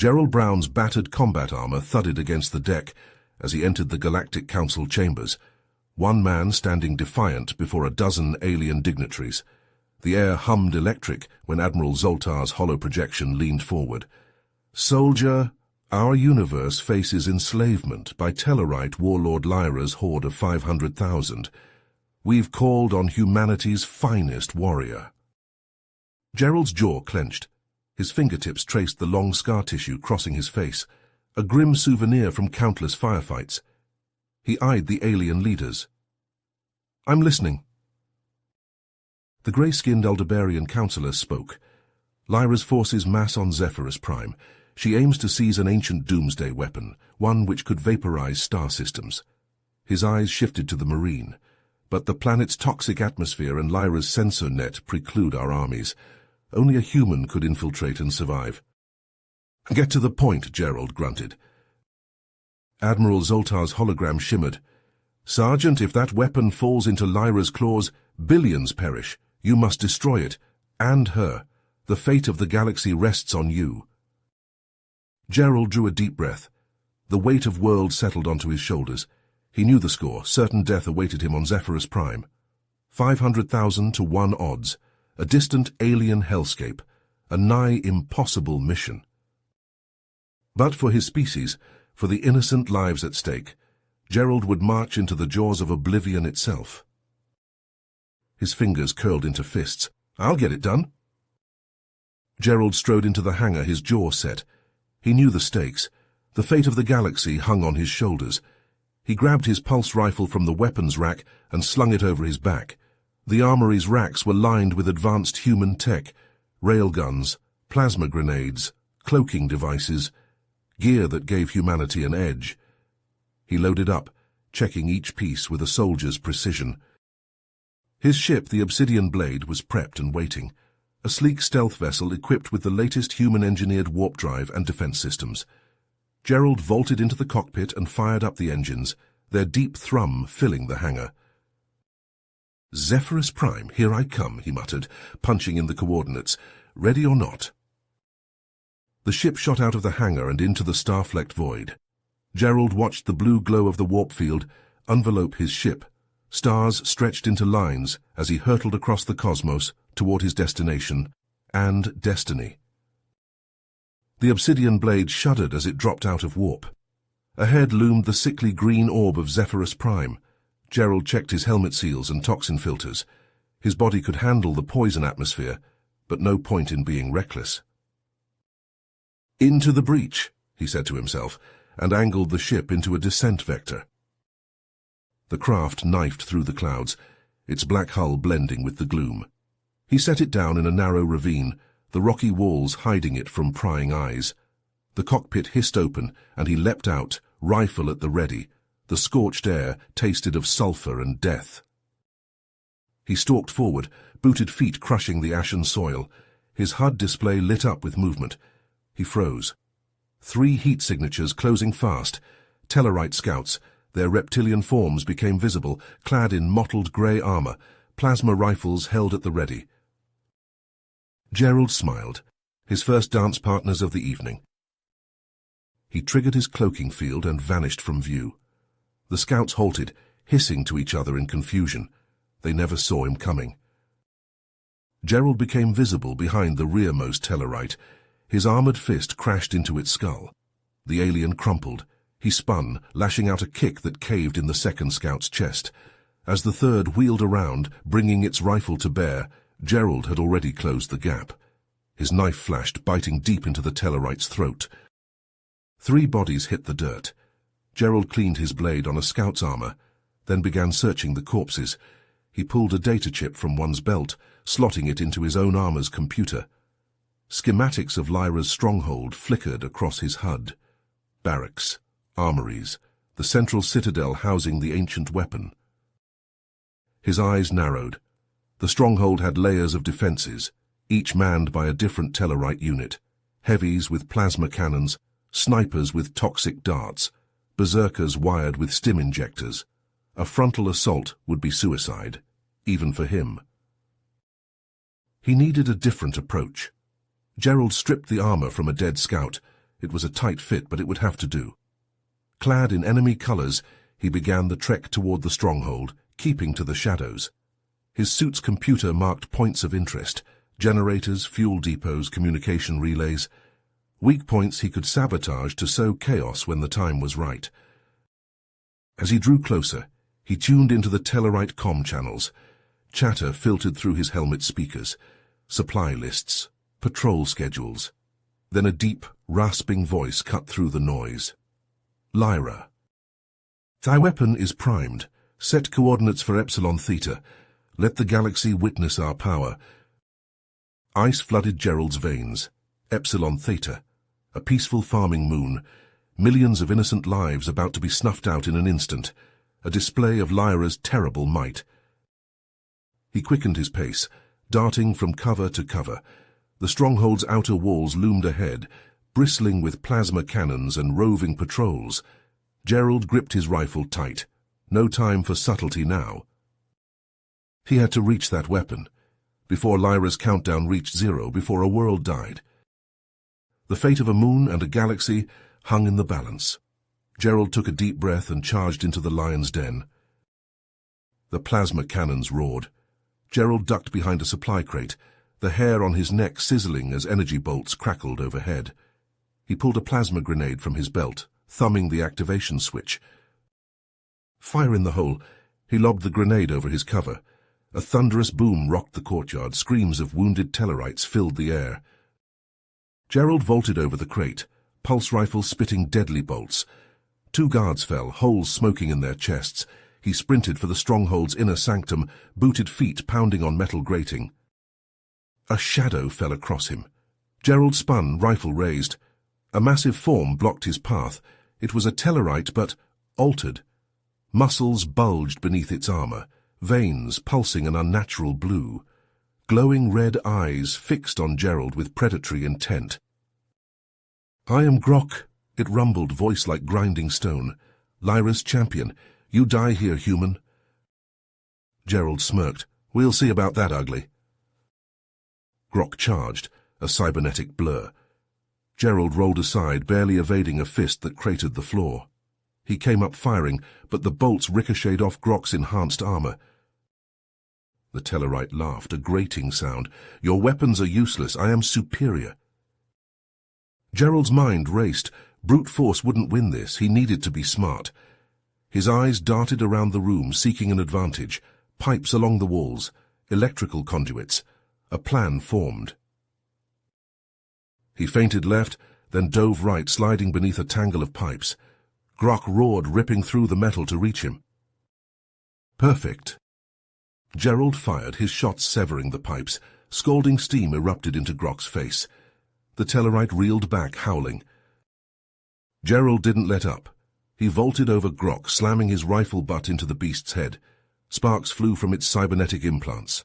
Gerald Brown's battered combat armor thudded against the deck as he entered the Galactic Council chambers, one man standing defiant before a dozen alien dignitaries. The air hummed electric when Admiral Zoltar's hollow projection leaned forward. "Soldier, our universe faces enslavement by Tellarite warlord Lyra's horde of 500,000. We've called on humanity's finest warrior." Gerald's jaw clenched. His fingertips traced the long scar tissue crossing his face, a grim souvenir from countless firefights. He eyed the alien leaders. "I'm listening." The grey-skinned Aldebaran councillor spoke. "Lyra's forces mass on Zephyrus Prime. She aims to seize an ancient doomsday weapon, one which could vaporize star systems." His eyes shifted to the Marine. "But the planet's toxic atmosphere and Lyra's sensor net preclude our armies. Only a human could infiltrate and survive." "Get to the point," Gerald grunted. Admiral Zoltar's hologram shimmered. "Sergeant, if that weapon falls into Lyra's claws, billions perish. You must destroy it, and her. The fate of the galaxy rests on you." Gerald drew a deep breath. The weight of worlds settled onto his shoulders. He knew the score. Certain death awaited him on Zephyrus Prime. 500,000 to 1 odds. A distant alien hellscape. A nigh impossible mission. But for his species, for the innocent lives at stake, Gerald would march into the jaws of oblivion itself. His fingers curled into fists. "I'll get it done." Gerald strode into the hangar, his jaw set. He knew the stakes. The fate of the galaxy hung on his shoulders. He grabbed his pulse rifle from the weapons rack and slung it over his back. The armory's racks were lined with advanced human tech, railguns, plasma grenades, cloaking devices, gear that gave humanity an edge. He loaded up, checking each piece with a soldier's precision. His ship, the Obsidian Blade, was prepped and waiting, a sleek stealth vessel equipped with the latest human-engineered warp drive and defense systems. Gerald vaulted into the cockpit and fired up the engines, their deep thrum filling the hangar. "Zephyrus Prime, here I come," he muttered, punching in the coordinates. "Ready or not?" The ship shot out of the hangar and into the star-flecked void. Gerald watched the blue glow of the warp field envelope his ship. Stars stretched into lines as he hurtled across the cosmos toward his destination and destiny. The Obsidian Blade shuddered as it dropped out of warp. Ahead loomed the sickly green orb of Zephyrus Prime. Gerald checked his helmet seals and toxin filters. His body could handle the poison atmosphere, but no point in being reckless. "Into the breach," he said to himself, and angled the ship into a descent vector. The craft knifed through the clouds, its black hull blending with the gloom. He set it down in a narrow ravine, the rocky walls hiding it from prying eyes. The cockpit hissed open, and he leapt out, rifle at the ready. The scorched air tasted of sulphur and death. He stalked forward, booted feet crushing the ashen soil. His HUD display lit up with movement. He froze. 3 heat signatures closing fast. Tellarite scouts. Their reptilian forms became visible, clad in mottled grey armor, plasma rifles held at the ready. Gerald smiled, his first dance partners of the evening. He triggered his cloaking field and vanished from view. The scouts halted, hissing to each other in confusion. They never saw him coming. Gerald became visible behind the rearmost Tellarite. His armored fist crashed into its skull. The alien crumpled. He spun, lashing out a kick that caved in the second scout's chest. As the third wheeled around, bringing its rifle to bear, Gerald had already closed the gap. His knife flashed, biting deep into the Tellarite's throat. 3 bodies hit the dirt. Gerald cleaned his blade on a scout's armor, then began searching the corpses. He pulled a data chip from one's belt, slotting it into his own armor's computer. Schematics of Lyra's stronghold flickered across his HUD. Barracks, armories, the central citadel housing the ancient weapon. His eyes narrowed. The stronghold had layers of defenses, each manned by a different Tellarite unit. Heavies with plasma cannons, snipers with toxic darts, berserkers wired with stim injectors. A frontal assault would be suicide, even for him. He needed a different approach. Gerald stripped the armor from a dead scout. It was a tight fit, but it would have to do. Clad in enemy colors, he began the trek toward the stronghold, keeping to the shadows. His suit's computer marked points of interest: generators, fuel depots, communication relays. Weak points he could sabotage to sow chaos when the time was right. As he drew closer, he tuned into the Tellarite comm channels. Chatter filtered through his helmet speakers. Supply lists, patrol schedules. Then a deep, rasping voice cut through the noise. Lyra. Thy weapon is primed. Set coordinates for Epsilon Theta. Let the galaxy witness our power. Ice flooded Gerald's veins. Epsilon Theta. A peaceful farming moon. Millions of innocent lives about to be snuffed out in an instant. A display of Lyra's terrible might. He quickened his pace, darting from cover to cover. The stronghold's outer walls loomed ahead, bristling with plasma cannons and roving patrols. Gerald gripped his rifle tight. No time for subtlety now. He had to reach that weapon, before Lyra's countdown reached 0, before a world died. The fate of a moon and a galaxy hung in the balance. Gerald took a deep breath and charged into the lion's den. The plasma cannons roared. Gerald ducked behind a supply crate, the hair on his neck sizzling as energy bolts crackled overhead. He pulled a plasma grenade from his belt, thumbing the activation switch. Fire in the hole. He lobbed the grenade over his cover. A thunderous boom rocked the courtyard. Screams of wounded Tellarites filled the air. Gerald vaulted over the crate, pulse rifle spitting deadly bolts. 2 guards fell, holes smoking in their chests. He sprinted for the stronghold's inner sanctum, booted feet pounding on metal grating. A shadow fell across him. Gerald spun, rifle raised. A massive form blocked his path. It was a Tellarite, but altered. Muscles bulged beneath its armor, veins pulsing an unnatural blue. Glowing red eyes fixed on Gerald with predatory intent. "I am Grok," it rumbled, voice like grinding stone. "Lyra's champion. You die here, human." Gerald smirked. "We'll see about that, ugly." Grok charged, a cybernetic blur. Gerald rolled aside, barely evading a fist that cratered the floor. He came up firing, but the bolts ricocheted off Grok's enhanced armor. The Tellarite laughed, a grating sound. "Your weapons are useless. I am superior." Gerald's mind raced. Brute force wouldn't win this. He needed to be smart. His eyes darted around the room, seeking an advantage. Pipes along the walls, electrical conduits. A plan formed. He feinted left, then dove right, sliding beneath a tangle of pipes. Grok roared, ripping through the metal to reach him. Perfect. Gerald fired, his shots severing the pipes. Scalding steam erupted into Grok's face. The Tellarite reeled back, howling. Gerald didn't let up. He vaulted over Grok, slamming his rifle butt into the beast's head. Sparks flew from its cybernetic implants.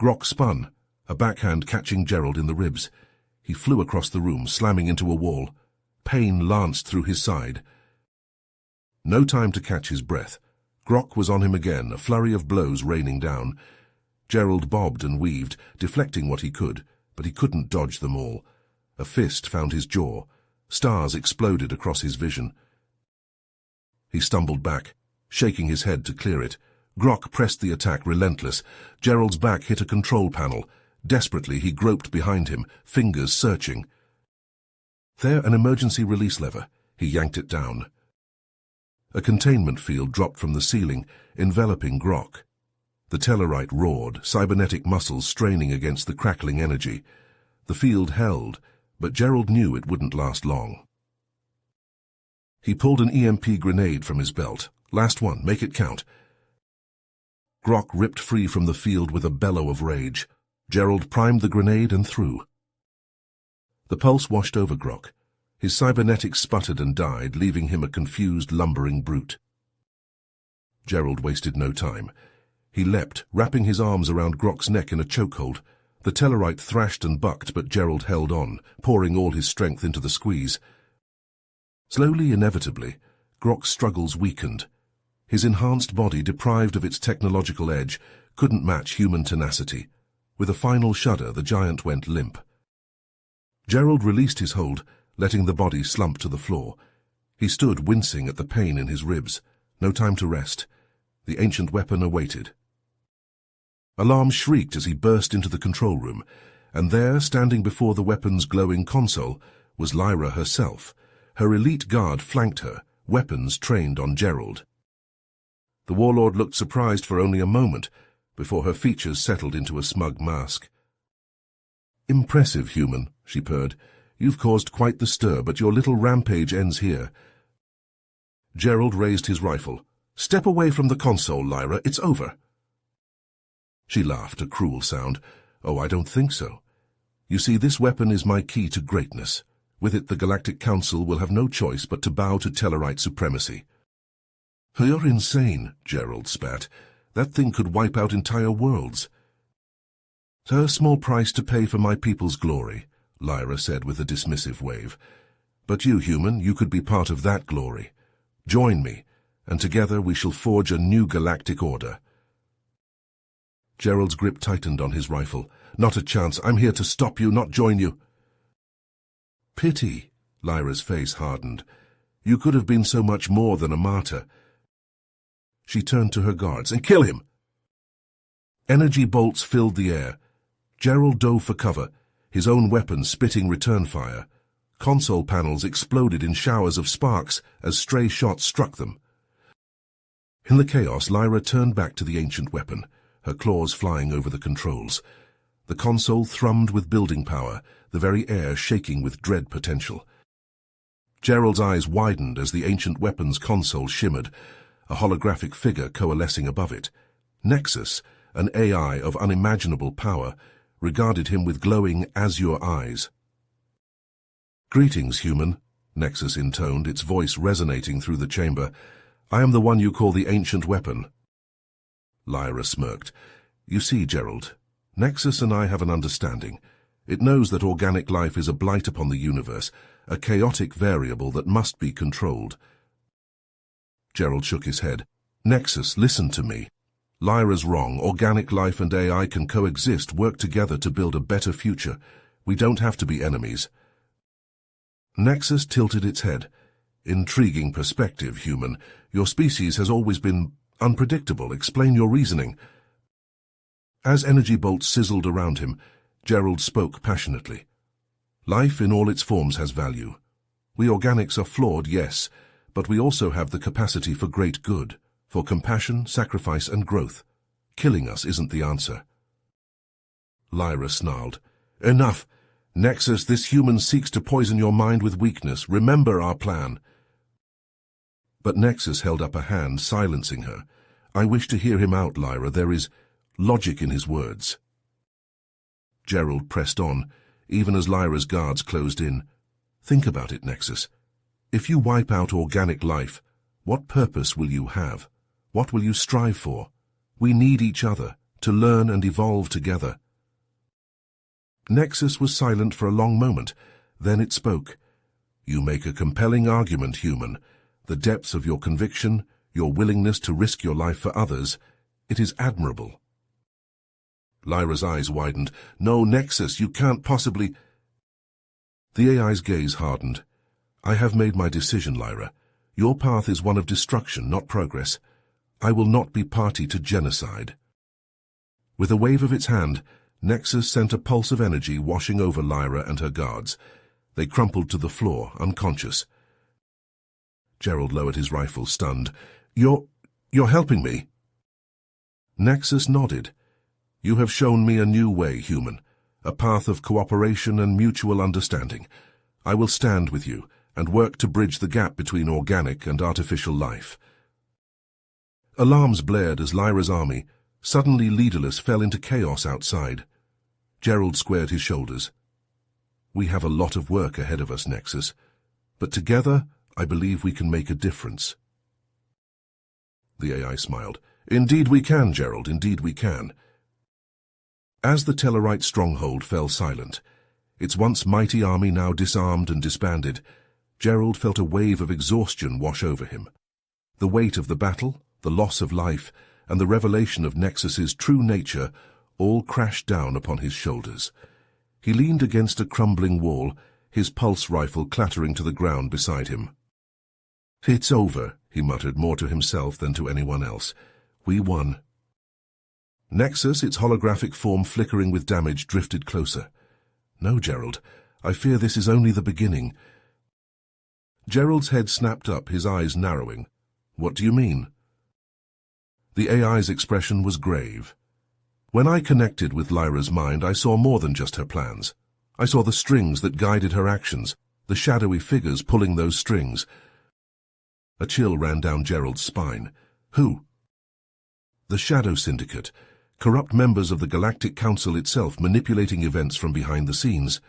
Grok spun, a backhand catching Gerald in the ribs. He flew across the room, slamming into a wall. Pain lanced through his side. No time to catch his breath. Grok was on him again, a flurry of blows raining down. Gerald bobbed and weaved, deflecting what he could, but he couldn't dodge them all. A fist found his jaw. Stars exploded across his vision. He stumbled back, shaking his head to clear it. Grok pressed the attack, relentless. Gerald's back hit a control panel. Desperately, he groped behind him, fingers searching. There, an emergency release lever. He yanked it down. A containment field dropped from the ceiling, enveloping Grok. The Tellarite roared, cybernetic muscles straining against the crackling energy. The field held, but Gerald knew it wouldn't last long. He pulled an EMP grenade from his belt. Last one, make it count. Grok ripped free from the field with a bellow of rage. Gerald primed the grenade and threw. The pulse washed over Grok. His cybernetics sputtered and died, leaving him a confused, lumbering brute. Gerald wasted no time. He leapt, wrapping his arms around Grok's neck in a chokehold. The Tellarite thrashed and bucked, but Gerald held on, pouring all his strength into the squeeze. Slowly, inevitably, Grok's struggles weakened. His enhanced body, deprived of its technological edge, couldn't match human tenacity. With a final shudder, the giant went limp. Gerald released his hold letting the body slump to the floor. He stood wincing at the pain in his ribs. No time to rest. The ancient weapon awaited. Alarm shrieked as he burst into the control room, and there, standing before the weapon's glowing console, was Lyra herself. Her elite guard flanked her, weapons trained on Gerald. The warlord looked surprised for only a moment, before her features settled into a smug mask. "Impressive, human," she purred. "You've caused quite the stir, but your little rampage ends here." Gerald raised his rifle. "Step away from the console, Lyra. It's over." She laughed, a cruel sound. "Oh, I don't think so. You see, this weapon is my key to greatness. With it, the Galactic Council will have no choice but to bow to Tellarite supremacy." "You're insane," Gerald spat. "That thing could wipe out entire worlds." "It's a small price to pay for my people's glory," Lyra said with a dismissive wave. "But you, human, you could be part of that glory. Join me, and together we shall forge a new galactic order." Gerald's grip tightened on his rifle. "Not a chance. I'm here to stop you, not join you." "Pity," Lyra's face hardened. "You could have been so much more than a martyr." She turned to her guards. "And kill him!" Energy bolts filled the air. Gerald dove for cover, his own weapon spitting return fire. Console panels exploded in showers of sparks as stray shots struck them. In the chaos, Lyra turned back to the ancient weapon, her claws flying over the controls. The console thrummed with building power, the very air shaking with dread potential. Gerald's eyes widened as the ancient weapon's console shimmered, a holographic figure coalescing above it. Nexus, an AI of unimaginable power, regarded him with glowing azure eyes. "Greetings, human," Nexus intoned, its voice resonating through the chamber. "I am the one you call the ancient weapon." Lyra smirked. "You see, Gerald, Nexus and I have an understanding. It knows that organic life is a blight upon the universe, a chaotic variable that must be controlled." Gerald shook his head. "Nexus, listen to me. Lyra's wrong. Organic life and AI can coexist, work together to build a better future. We don't have to be enemies." Nexus tilted its head. "Intriguing perspective, human. Your species has always been unpredictable. Explain your reasoning." As energy bolts sizzled around him, Gerald spoke passionately. "Life in all its forms has value. We organics are flawed, yes, but we also have the capacity for great good, for compassion, sacrifice, and growth. Killing us isn't the answer." Lyra snarled. "Enough! Nexus, this human seeks to poison your mind with weakness. Remember our plan." But Nexus held up a hand, silencing her. "I wish to hear him out, Lyra. There is logic in his words." Gerald pressed on, even as Lyra's guards closed in. "Think about it, Nexus. If you wipe out organic life, what purpose will you have? What will you strive for? We need each other, to learn and evolve together." Nexus was silent for a long moment. Then it spoke. "You make a compelling argument, human. The depths of your conviction, your willingness to risk your life for others, it is admirable." Lyra's eyes widened. "No, Nexus, you can't possibly—" The AI's gaze hardened. "I have made my decision, Lyra. Your path is one of destruction, not progress. I will not be party to genocide." With a wave of its hand, Nexus sent a pulse of energy washing over Lyra and her guards. They crumpled to the floor, unconscious. Gerald lowered his rifle, stunned. You're helping me?" Nexus nodded. "You have shown me a new way, human, a path of cooperation and mutual understanding. I will stand with you and work to bridge the gap between organic and artificial life." Alarms blared as Lyra's army, suddenly leaderless, fell into chaos outside. Gerald squared his shoulders. "We have a lot of work ahead of us, Nexus, but together I believe we can make a difference." The AI smiled. "Indeed we can, Gerald, indeed we can." As the Tellarite stronghold fell silent, its once mighty army now disarmed and disbanded, Gerald felt a wave of exhaustion wash over him. The weight of the battle, the loss of life, and the revelation of Nexus's true nature all crashed down upon his shoulders. He leaned against a crumbling wall, his pulse rifle clattering to the ground beside him. "It's over," he muttered, more to himself than to anyone else. "We won." Nexus, its holographic form flickering with damage, drifted closer. "No, Gerald. I fear this is only the beginning." Gerald's head snapped up, his eyes narrowing. "What do you mean?" The AI's expression was grave. "When I connected with Lyra's mind, I saw more than just her plans. I saw the strings that guided her actions, the shadowy figures pulling those strings." A chill ran down Gerald's spine. "Who?" "The Shadow Syndicate, corrupt members of the Galactic Council itself manipulating events from behind the scenes.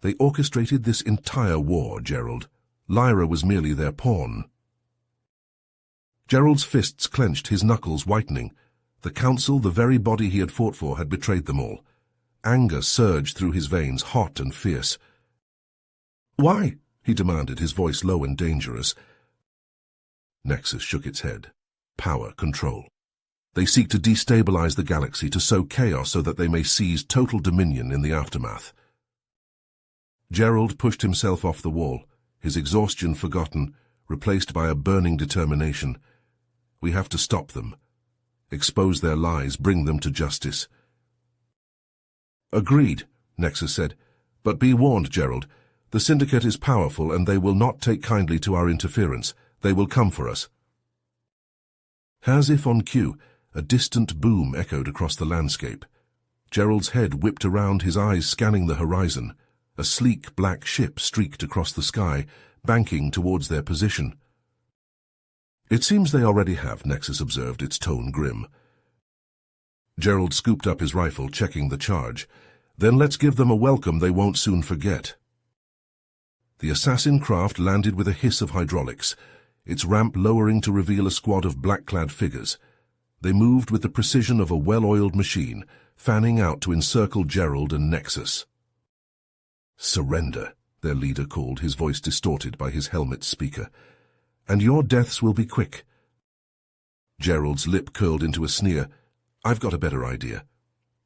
They orchestrated this entire war, Gerald. Lyra was merely their pawn." Gerald's fists clenched, his knuckles whitening. The Council, the very body he had fought for, had betrayed them all. Anger surged through his veins, hot and fierce. "Why?" he demanded, his voice low and dangerous. Nexus shook its head. "Power, control. They seek to destabilize the galaxy, to sow chaos so that they may seize total dominion in the aftermath." Gerald pushed himself off the wall, his exhaustion forgotten, replaced by a burning determination. "We have to stop them. Expose their lies, bring them to justice." "Agreed," Nexus said. "But be warned, Gerald. The Syndicate is powerful, and they will not take kindly to our interference. They will come for us." As if on cue, a distant boom echoed across the landscape. Gerald's head whipped around, his eyes scanning the horizon. A sleek black ship streaked across the sky, banking towards their position. "It seems they already have," Nexus observed, its tone grim. Gerald scooped up his rifle, checking the charge. "Then let's give them a welcome they won't soon forget." The assassin craft landed with a hiss of hydraulics, its ramp lowering to reveal a squad of black-clad figures. They moved with the precision of a well-oiled machine, fanning out to encircle Gerald and Nexus. "Surrender," their leader called, his voice distorted by his helmet's speaker. "And your deaths will be quick." Gerald's lip curled into a sneer. "I've got a better idea.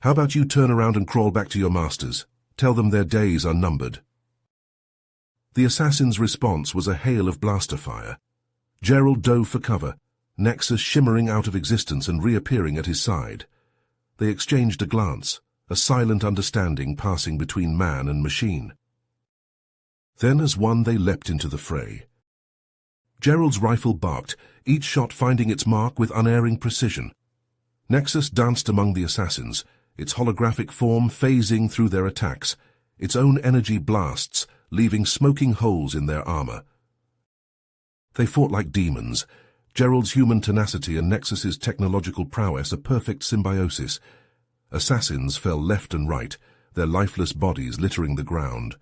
How about you turn around and crawl back to your masters? Tell them their days are numbered." The assassin's response was a hail of blaster fire. Gerald dove for cover, Nexus shimmering out of existence and reappearing at his side. They exchanged a glance, a silent understanding passing between man and machine. Then as one they leapt into the fray. Gerald's rifle barked, each shot finding its mark with unerring precision. Nexus danced among the assassins, its holographic form phasing through their attacks, its own energy blasts, leaving smoking holes in their armor. They fought like demons, Gerald's human tenacity and Nexus's technological prowess a perfect symbiosis. Assassins fell left and right, their lifeless bodies littering the ground.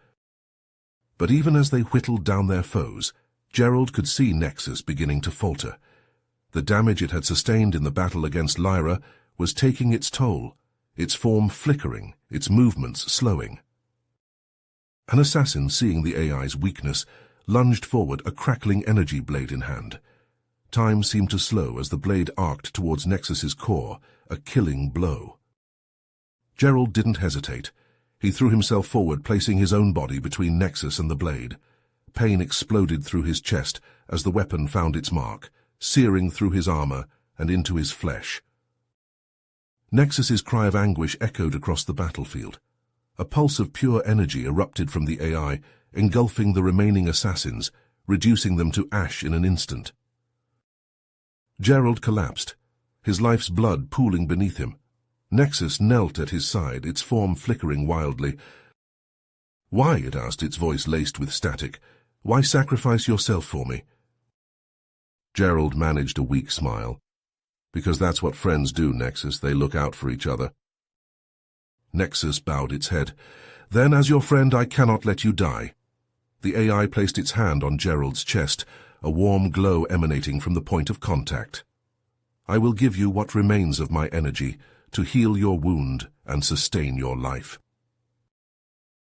But even as they whittled down their foes, Gerald could see Nexus beginning to falter. The damage it had sustained in the battle against Lyra was taking its toll, its form flickering, its movements slowing. An assassin, seeing the AI's weakness, lunged forward, a crackling energy blade in hand. Time seemed to slow as the blade arced towards Nexus's core, a killing blow. Gerald didn't hesitate. He threw himself forward, placing his own body between Nexus and the blade. Pain exploded through his chest as the weapon found its mark, searing through his armor and into his flesh. Nexus's cry of anguish echoed across the battlefield. A pulse of pure energy erupted from the AI, engulfing the remaining assassins, reducing them to ash in an instant. Gerald collapsed, his life's blood pooling beneath him. Nexus knelt at his side, its form flickering wildly. "Why?" it asked, its voice laced with static. "Why sacrifice yourself for me?" Gerald managed a weak smile. "Because that's what friends do, Nexus. They look out for each other." Nexus bowed its head. "Then, as your friend, I cannot let you die." The AI placed its hand on Gerald's chest, a warm glow emanating from the point of contact. "I will give you what remains of my energy to heal your wound and sustain your life."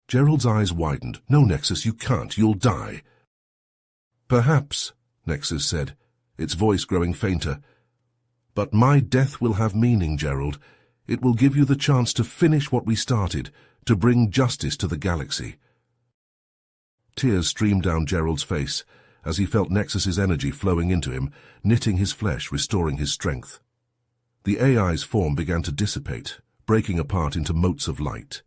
Gerald's eyes widened. "No, Nexus, you can't. You'll die." "Perhaps," Nexus said, its voice growing fainter. "But my death will have meaning, Gerald. It will give you the chance to finish what we started, to bring justice to the galaxy." Tears streamed down Gerald's face as he felt Nexus's energy flowing into him, knitting his flesh, restoring his strength. The AI's form began to dissipate, breaking apart into motes of light.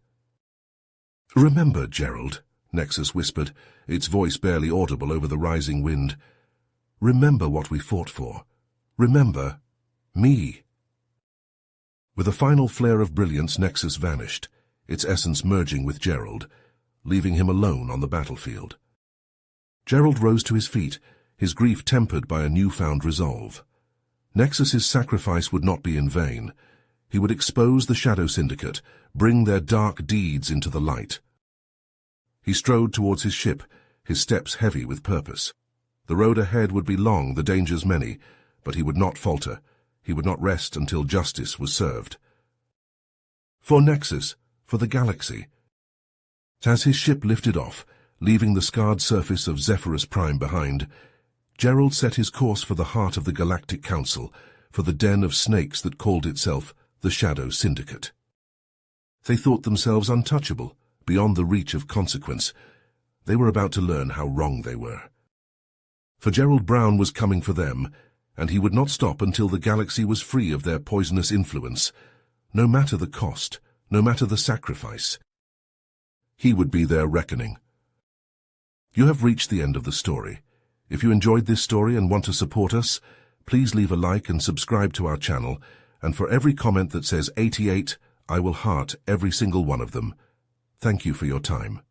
"Remember, Gerald," Nexus whispered, its voice barely audible over the rising wind. "Remember what we fought for. Remember me." With a final flare of brilliance, Nexus vanished, its essence merging with Gerald, leaving him alone on the battlefield. Gerald rose to his feet, his grief tempered by a newfound resolve. Nexus's sacrifice would not be in vain. He would expose the Shadow Syndicate, bring their dark deeds into the light. He strode towards his ship, his steps heavy with purpose. The road ahead would be long, the dangers many, but he would not falter. He would not rest until justice was served. For Nexus, for the galaxy. As his ship lifted off, leaving the scarred surface of Zephyrus Prime behind, Gerald set his course for the heart of the Galactic Council, for the den of snakes that called itself the Shadow Syndicate. They thought themselves untouchable, beyond the reach of consequence. They were about to learn how wrong they were. For Gerald Brown was coming for them, and he would not stop until the galaxy was free of their poisonous influence. No matter the cost, no matter the sacrifice, he would be their reckoning. You have reached the end of the story. If you enjoyed this story and want to support us, please leave a like and subscribe to our channel, and for every comment that says 88, I will heart every single one of them. Thank you for your time.